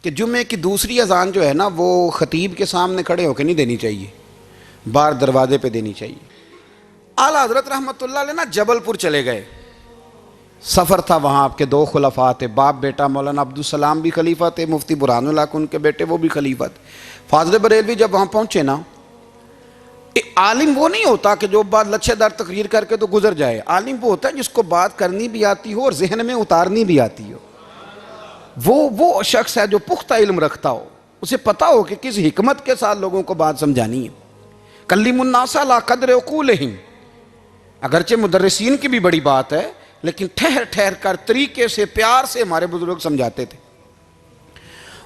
کہ جمعے کی دوسری اذان جو ہے نا وہ خطیب کے سامنے کھڑے ہو کے نہیں دینی چاہیے، باہر دروازے پہ دینی چاہیے۔ اعلیٰ حضرت رحمۃ اللہ علیہ نا جبل پور چلے گئے، سفر تھا، وہاں آپ کے دو خلفاء تھے، باپ بیٹا، مولانا عبدالسلام بھی خلیفہ تھے، مفتی برہان اللہ ان کے بیٹے وہ بھی خلیفہ تھے۔ فاضل بریلوی جب وہاں پہنچے نا، عالم وہ نہیں ہوتا کہ جو بات لچھے دار تقریر کر کے تو گزر جائے، عالم وہ ہوتا ہے جس کو بات کرنی بھی آتی ہو اور ذہن میں اتارنی بھی آتی ہو۔ وہ شخص ہے جو پختہ علم رکھتا ہو، اسے پتا ہو کہ کس حکمت کے ساتھ لوگوں کو بات سمجھانی ہے۔ کلم الناس علی قدر عقولہم، اگرچہ مدرسین کی بھی بڑی بات ہے لیکن ٹھہر ٹھہر کر طریقے سے پیار سے ہمارے بزرگ سمجھاتے تھے۔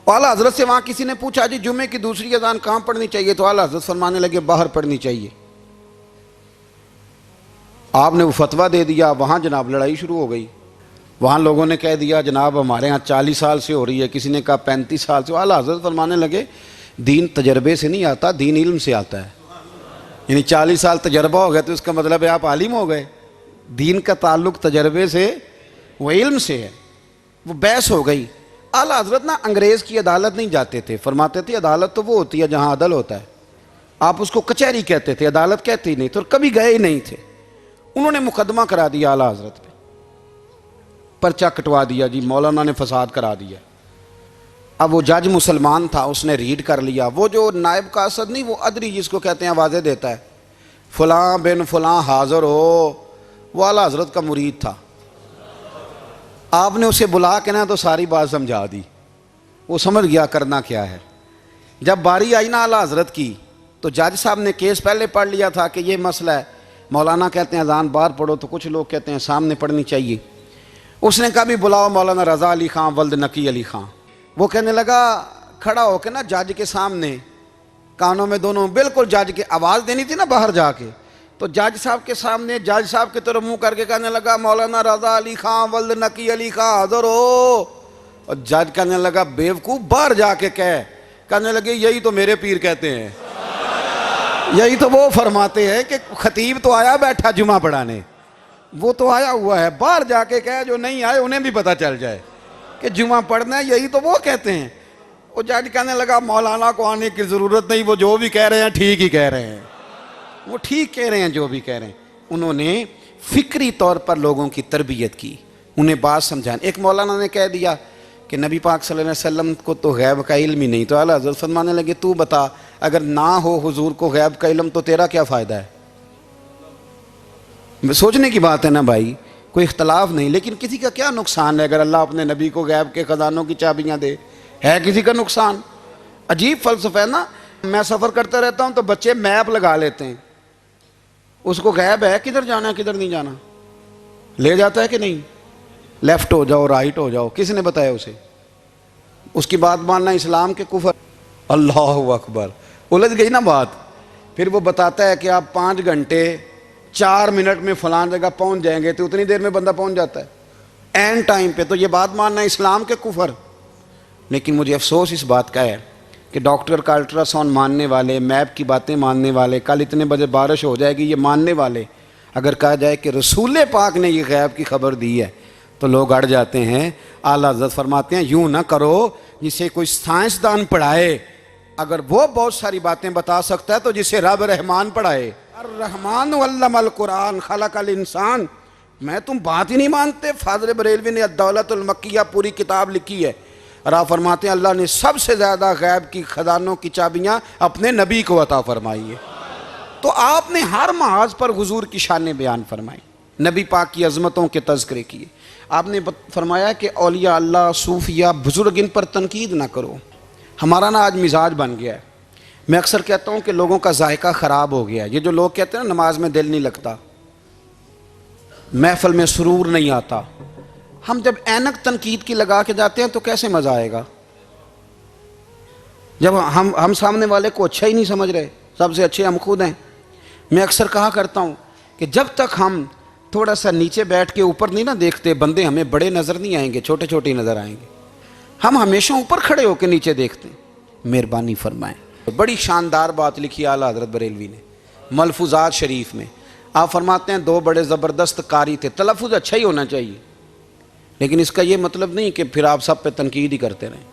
اعلیٰ حضرت سے وہاں کسی نے پوچھا جی جمعے کی دوسری اذان کہاں پڑھنی چاہیے، تو اعلیٰ حضرت فرمانے لگے باہر پڑھنی چاہیے۔ آپ نے وہ فتویٰ دے دیا، وہاں جناب لڑائی شروع ہو گئی۔ وہاں لوگوں نے کہہ دیا جناب ہمارے ہاں 40 سال سے ہو رہی ہے، کسی نے کہا 35 سال سے۔ اعلیٰ حضرت فرمانے لگے دین تجربے سے نہیں آتا، دین علم سے آتا ہے۔ یعنی 40 سال تجربہ ہو گیا تو اس کا مطلب ہے آپ عالم ہو گئے۔ دین کا تعلق تجربے سے وہ علم سے ہے۔ وہ بحث ہو گئی۔ اعلیٰ حضرت نا انگریز کی عدالت نہیں جاتے تھے، فرماتے تھے عدالت تو وہ ہوتی ہے جہاں عدل ہوتا ہے، آپ اس کو کچہری کہتے تھے، عدالت کہتے ہی نہیں تھے، اور کبھی گئے ہی نہیں تھے۔ انہوں نے مقدمہ کرا دیا اعلیٰ حضرت پہ، پرچہ کٹوا دیا جی مولانا نے فساد کرا دیا۔ اب وہ جج مسلمان تھا، اس نے ریڈ کر لیا، وہ جو نائب قاصد نہیں، وہ ادری جس کو کہتے ہیں آوازیں دیتا ہے، فلاں بن فلاں حاضر ہو، وہ اعلیٰ حضرت کا مرید تھا۔ آپ نے اسے بلا کے نا تو ساری بات سمجھا دی، وہ سمجھ گیا کرنا کیا ہے۔ جب باری آئی نا اعلیٰ حضرت کی تو جج صاحب نے کیس پہلے پڑھ لیا تھا کہ یہ مسئلہ ہے، مولانا کہتے ہیں اذان باہر پڑھو، تو کچھ لوگ کہتے ہیں سامنے پڑھنی چاہیے۔ اس نے کہا بھی بلاؤ مولانا رضا علی خان ولد نقی علی خان۔ وہ کہنے لگا کھڑا ہو کے نا جج کے سامنے، کانوں میں دونوں بالکل جج کے آواز دینی تھی نا باہر جا کے، تو جج صاحب کے سامنے جج صاحب کی طرف منہ کر کے کہنے لگا مولانا رضا علی خان ولد نقی علی خان حاضر ہو، اور جج کہنے لگا بیوقوف باہر جا کے کہنے لگے یہی تو میرے پیر کہتے ہیں، یہی تو وہ فرماتے ہیں کہ خطیب تو آیا بیٹھا جمعہ پڑھانے، وہ تو آیا ہوا ہے، باہر جا کے کہے جو نہیں آئے انہیں بھی پتہ چل جائے کہ جمعہ پڑھنا ہے، یہی تو وہ کہتے ہیں۔ وہ جج کہنے لگا مولانا کو آنے کی ضرورت نہیں، وہ جو بھی کہہ رہے ہیں ٹھیک ہی کہہ رہے ہیں، وہ ٹھیک کہہ رہے ہیں جو بھی کہہ رہے ہیں۔ انہوں نے فکری طور پر لوگوں کی تربیت کی، انہیں بات سمجھانے۔ ایک مولانا نے کہہ دیا کہ نبی پاک صلی اللہ علیہ وسلم کو تو غیب کا علم ہی نہیں، تو اعلیٰ حضرت فرمانے لگے تو بتا اگر نہ ہو حضور کو غیب کا علم تو تیرا کیا فائدہ ہے؟ سوچنے کی بات ہے نا بھائی، کوئی اختلاف نہیں، لیکن کسی کا کیا نقصان ہے اگر اللہ اپنے نبی کو غیب کے خزانوں کی چابیاں دے؟ ہے کسی کا نقصان؟ عجیب فلسفہ ہے نا۔ میں سفر کرتا رہتا ہوں تو بچے میپ لگا لیتے ہیں، اس کو غیب ہے کدھر جانا ہے کدھر نہیں جانا، لے جاتا ہے کہ نہیں، لیفٹ ہو جاؤ رائٹ ہو جاؤ، کس نے بتایا اسے؟ اس کی بات ماننا اسلام کے کفر۔ اللہ اکبر، الجھ گئی نا بات۔ پھر وہ بتاتا ہے کہ آپ 5 گھنٹے 4 منٹ میں فلان جگہ پہنچ جائیں گے، تو اتنی دیر میں بندہ پہنچ جاتا ہے این ٹائم پہ، تو یہ بات ماننا اسلام کے کفر۔ لیکن مجھے افسوس اس بات کا ہے کہ ڈاکٹر کا الٹرا ساؤنڈ ماننے والے، میپ کی باتیں ماننے والے، کل اتنے بجے بارش ہو جائے گی یہ ماننے والے، اگر کہا جائے کہ رسول پاک نے یہ غیب کی خبر دی ہے تو لوگ اڑ جاتے ہیں۔ اعلیٰ حضرت فرماتے ہیں یوں نہ کرو جسے کوئی سائنسدان پڑھائے، اگر وہ بہت ساری باتیں بتا سکتا ہے تو جسے رب رحمان پڑھائے۔ الرحمن علم القرآن خلق الانسان۔ میں تم بات ہی نہیں مانتے؟ فاضل بریلوی نے الدولت المکیہ پوری کتاب لکھی ہے، اور آپ فرماتے ہیں اللہ نے سب سے زیادہ غیب کی خزانوں کی چابیاں اپنے نبی کو عطا فرمائی ہے۔ تو آپ نے ہر محاذ پر حضور کی شانیں بیان فرمائی، نبی پاک کی عظمتوں کے تذکرے کیے۔ آپ نے فرمایا کہ اولیاء اللہ، صوفیاء، بزرگ، ان پر تنقید نہ کرو۔ ہمارا نا آج مزاج بن گیا ہے، میں اکثر کہتا ہوں کہ لوگوں کا ذائقہ خراب ہو گیا ہے۔ یہ جو لوگ کہتے ہیں نا نماز میں دل نہیں لگتا، محفل میں سرور نہیں آتا، ہم جب اینک تنقید کی لگا کے جاتے ہیں تو کیسے مزہ آئے گا؟ جب ہم سامنے والے کو اچھا ہی نہیں سمجھ رہے، سب سے اچھے ہم خود ہیں۔ میں اکثر کہا کرتا ہوں کہ جب تک ہم تھوڑا سا نیچے بیٹھ کے اوپر نہیں نہ دیکھتے، بندے ہمیں بڑے نظر نہیں آئیں گے، چھوٹے چھوٹے نظر آئیں گے۔ ہم ہمیشہ اوپر کھڑے ہو کے نیچے دیکھتے ہیں۔ مہربانی فرمائیں۔ بڑی شاندار بات لکھی اعلیٰ حضرت بریلوی نے ملفوظات شریف میں۔ آپ فرماتے ہیں 2 بڑے زبردست قاری تھے، تلفظ اچھا ہی ہونا چاہیے، لیکن اس کا یہ مطلب نہیں کہ پھر آپ سب پہ تنقید ہی کرتے رہیں۔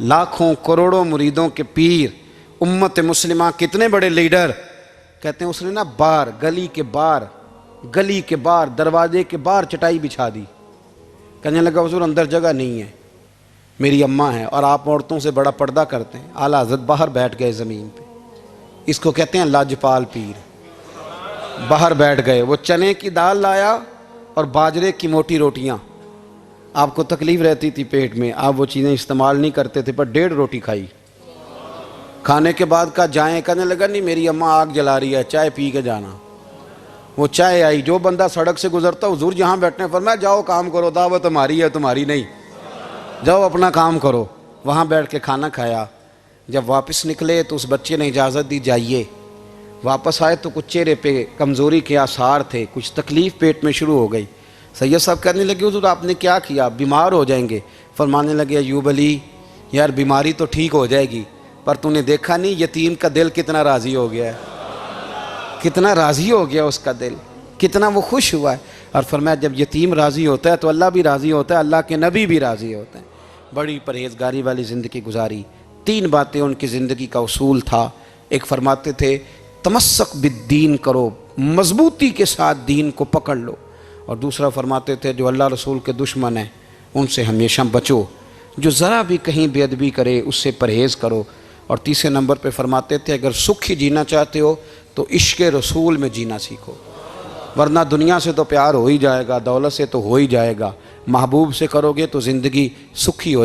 لاکھوں کروڑوں مریدوں کے پیر، امت مسلمہ کتنے بڑے لیڈر، کہتے ہیں اس نے نا باہر گلی کے باہر دروازے کے باہر چٹائی بچھا دی، کہنے لگا حضور اندر جگہ نہیں ہے، میری اماں ہے اور آپ عورتوں سے بڑا پردہ کرتے ہیں۔ اعلیٰ حضرت باہر بیٹھ گئے زمین پہ، اس کو کہتے ہیں لاجپال پیر، باہر بیٹھ گئے۔ وہ چنے کی دال لایا اور باجرے کی موٹی روٹیاں، آپ کو تکلیف رہتی تھی پیٹ میں، آپ وہ چیزیں استعمال نہیں کرتے تھے، پر 1.5 روٹی کھائی۔ کھانے کے بعد کہا جائیں، کہنے لگا نہیں میری اماں آگ جلا رہی ہے، چائے پی کے جانا۔ وہ چائے آئی، جو بندہ سڑک سے گزرتا حضور جہاں بیٹھنے فرمایا جاؤ کام کرو، دعوت ہماری ہے تمہاری نہیں، جاؤ اپنا کام کرو۔ وہاں بیٹھ کے کھانا کھایا۔ جب واپس نکلے تو اس بچے نے اجازت دی جائیے۔ واپس آئے تو کچھ چہرے پہ کمزوری کے آثار تھے، کچھ تکلیف پیٹ میں شروع ہو گئی۔ سید صاحب کہنے لگے حضور آپ نے کیا کیا، بیمار ہو جائیں گے۔ فرمانے لگے ایوب علی یار بیماری تو ٹھیک ہو جائے گی، پر تو نے دیکھا نہیں یتیم کا دل کتنا راضی ہو گیا ہے، کتنا راضی ہو گیا اس کا دل، کتنا وہ خوش ہوا ہے۔ اور فرمایا جب یتیم راضی ہوتا ہے تو اللہ بھی راضی ہوتا ہے، اللہ کے نبی بھی راضی ہوتے ہیں۔ بڑی پرہیزگاری والی زندگی گزاری۔ 3 باتیں ان کی زندگی کا اصول تھا۔ ایک فرماتے تھے تمسک بالدین کرو، مضبوطی کے ساتھ دین کو پکڑ لو، اور دوسرا فرماتے تھے جو اللہ رسول کے دشمن ہیں ان سے ہمیشہ بچو، جو ذرا بھی کہیں بے ادبی کرے اس سے پرہیز کرو، اور تیسرے نمبر پہ فرماتے تھے اگر سکھ ہی جینا چاہتے ہو تو عشق رسول میں جینا سیکھو، ورنہ دنیا سے تو پیار ہو ہی جائے گا، دولت سے تو ہو ہی جائے گا، محبوب سے کرو گے تو زندگی سکھی ہو جائے گی۔